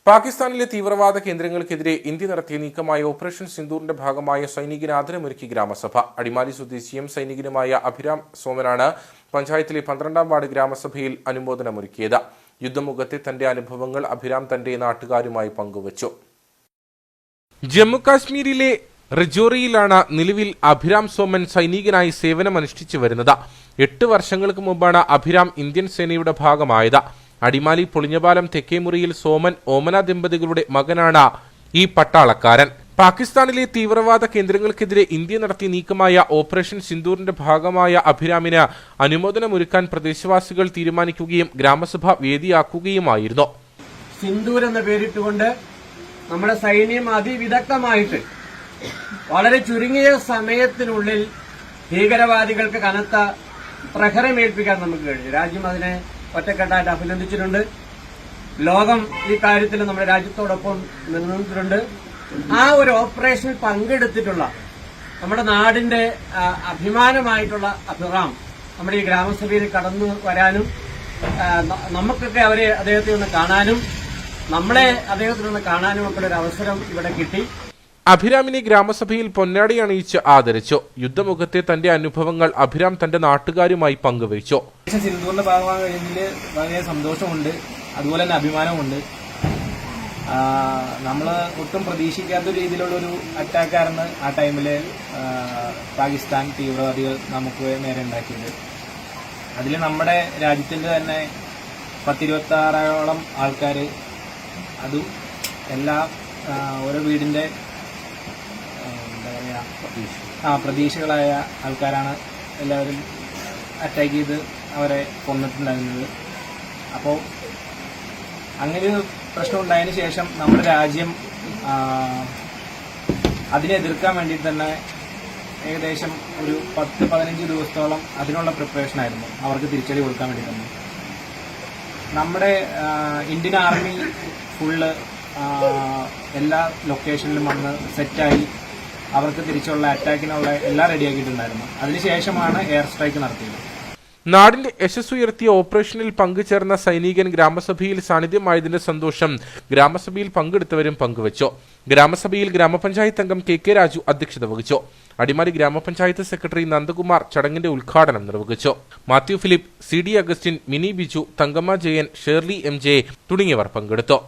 പാകിസ്ഥാനിലെ തീവ്രവാദ കേന്ദ്രങ്ങൾക്കെതിരെ ഇന്ത്യ നടത്തിയ നീക്കമായ ഓപ്പറേഷൻ സിന്ദൂറിന്റെ ഭാഗമായ സൈനികന് ആദരമൊരുക്കി ഗ്രാമസഭ. അടിമാലി സ്വദേശിയും സൈനികനുമായ അഭിരാം സോമനാണ് പഞ്ചായത്തിലെ 12ാം വാർഡ് ഗ്രാമസഭയിൽ അനുമോദനമൊരുക്കിയത്. യുദ്ധമുഖത്തെ തന്റെ അനുഭവങ്ങൾ അഭിരാം തന്റെ നാട്ടുകാരുമായി പങ്കുവച്ചു. ജമ്മുകാശ്മീരിലെ റജോറിയിലാണ് നിലവിൽ അഭിരാം സോമൻ സൈനികനായി സേവനമനുഷ്ഠിച്ചു വരുന്നത്. 8 വർഷങ്ങൾക്ക് മുമ്പാണ് അഭിരാം ഇന്ത്യൻ സേനയുടെ ഭാഗമായത്. അടിമാലി പൊളിഞ്ഞപാലം തെക്കേമുറിയിൽ സോമൻ ഓമന ദമ്പതികളുടെ മകനാണ് ഈ പട്ടാളക്കാരൻ. പാകിസ്ഥാനിലെ തീവ്രവാദ കേന്ദ്രങ്ങൾക്കെതിരെ ഇന്ത്യ നടത്തിയ നീക്കമായ ഓപ്പറേഷൻ സിന്ദൂറിന്റെ ഭാഗമായ അഭിരാമിന് അനുമോദനമൊരുക്കാൻ പ്രദേശവാസികൾ തീരുമാനിക്കുകയും ഗ്രാമസഭ വേദിയാക്കുകയുമായിരുന്നു. സിന്ദൂർ എന്ന പേരിട്ടുകൊണ്ട് നമ്മുടെ സൈന്യം അതിവിദഗ്ധമായിട്ട് വളരെ ചുരുങ്ങിയ സമയത്തിനുള്ളിൽ ഭീകരവാദികൾക്ക് കനത്ത പ്രഹരമേൽപ്പിക്കാൻ നമുക്ക് കഴിഞ്ഞു. രാജ്യം അതിനെ ഒറ്റക്കെട്ടായിട്ട് അഭിനന്ദിച്ചിട്ടുണ്ട്. ലോകം ഈ കാര്യത്തിൽ നമ്മുടെ രാജ്യത്തോടൊപ്പം നിലനിന്നിട്ടുണ്ട്. ആ ഒരു ഓപ്പറേഷനിൽ പങ്കെടുത്തിട്ടുള്ള നമ്മുടെ നാടിന്റെ അഭിമാനമായിട്ടുള്ള അഭിറാം നമ്മുടെ ഈ ഗ്രാമസഭയിൽ കടന്നു വരാനും നമുക്കൊക്കെ അദ്ദേഹത്തെ ഒന്ന് കാണാനും നമ്മളെ അദ്ദേഹത്തിനൊന്ന് കാണാനും ഒക്കെ ഒരു അവസരം ഇവിടെ കിട്ടി. അഭിരാമിനെ ഗ്രാമസഭയിൽ പൊന്നാടി അണിയിച്ച് ആദരിച്ചു. യുദ്ധമുഖത്തെ തന്റെ അനുഭവങ്ങൾ അഭിരാം തന്റെ നാട്ടുകാരുമായി പങ്കുവച്ചു. സിന്ധൂറിന്റെ ഭാഗമാകാൻ കഴിഞ്ഞതിൽ വളരെ സന്തോഷമുണ്ട്, അതുപോലെ തന്നെ അഭിമാനമുണ്ട്. നമ്മൾ ഒട്ടും പ്രതീക്ഷിക്കാത്ത രീതിയിലുള്ളൊരു അറ്റാക്കായിരുന്നു ആ ടൈമിൽ പാകിസ്ഥാൻ തീവ്രവാദികൾ നമുക്ക് നേരെ ഉണ്ടാക്കിയത്. അതിൽ നമ്മുടെ രാജ്യത്തിന്റെ തന്നെ 10-26ഓളം ആൾക്കാർ, അതും എല്ലാ ഓരോ വീടിന്റെ പ്രതീക്ഷകളായ ആൾക്കാരാണ് എല്ലാവരും അറ്റാക്ക് ചെയ്ത് അവരെ കൊന്നിട്ടുണ്ടായിരുന്നത്. അപ്പോൾ അങ്ങനെ ഒരു പ്രശ്നം ഉണ്ടായതിനു ശേഷം നമ്മുടെ രാജ്യം അതിനെ എതിർക്കാൻ വേണ്ടി തന്നെ ഏകദേശം ഒരു 10-15 ദിവസത്തോളം അതിനുള്ള പ്രിപ്പറേഷൻ ആയിരുന്നു, അവർക്ക് തിരിച്ചടി കൊടുക്കാൻ വേണ്ടി തന്നെ. നമ്മുടെ ഇന്ത്യൻ ആർമി ഫുള്ള് എല്ലാ ലൊക്കേഷനിലും വന്ന് സെറ്റായി അവർക്ക് തിരിച്ചുള്ള അറ്റാക്കിനുള്ള എല്ലാം റെഡിയാക്കിയിട്ടുണ്ടായിരുന്നു. അതിനുശേഷമാണ് എയർ സ്ട്രൈക്ക് നടത്തിയത്. നാടിന്റെ യശസ്സുയർത്തിയ ഓപ്പറേഷനിൽ പങ്കുചേർന്ന സൈനികൻ ഗ്രാമസഭയിൽ സാന്നിധ്യമായതിന്റെ സന്തോഷം ഗ്രാമസഭയിൽ പങ്കെടുത്തവരും പങ്കുവച്ചു. ഗ്രാമസഭയിൽ ഗ്രാമപഞ്ചായത്ത് അംഗം കെ രാജു അധ്യക്ഷത വഹിച്ചു. അടിമാലി ഗ്രാമപഞ്ചായത്ത് സെക്രട്ടറി നന്ദകുമാർ ചടങ്ങിന്റെ ഉദ്ഘാടനം നിർവഹിച്ചു. Mathew Philip, CD Augustine, mini Biju, Thankamma Jayan, Shirley MJ തുടങ്ങിയവർ പങ്കെടുത്തു.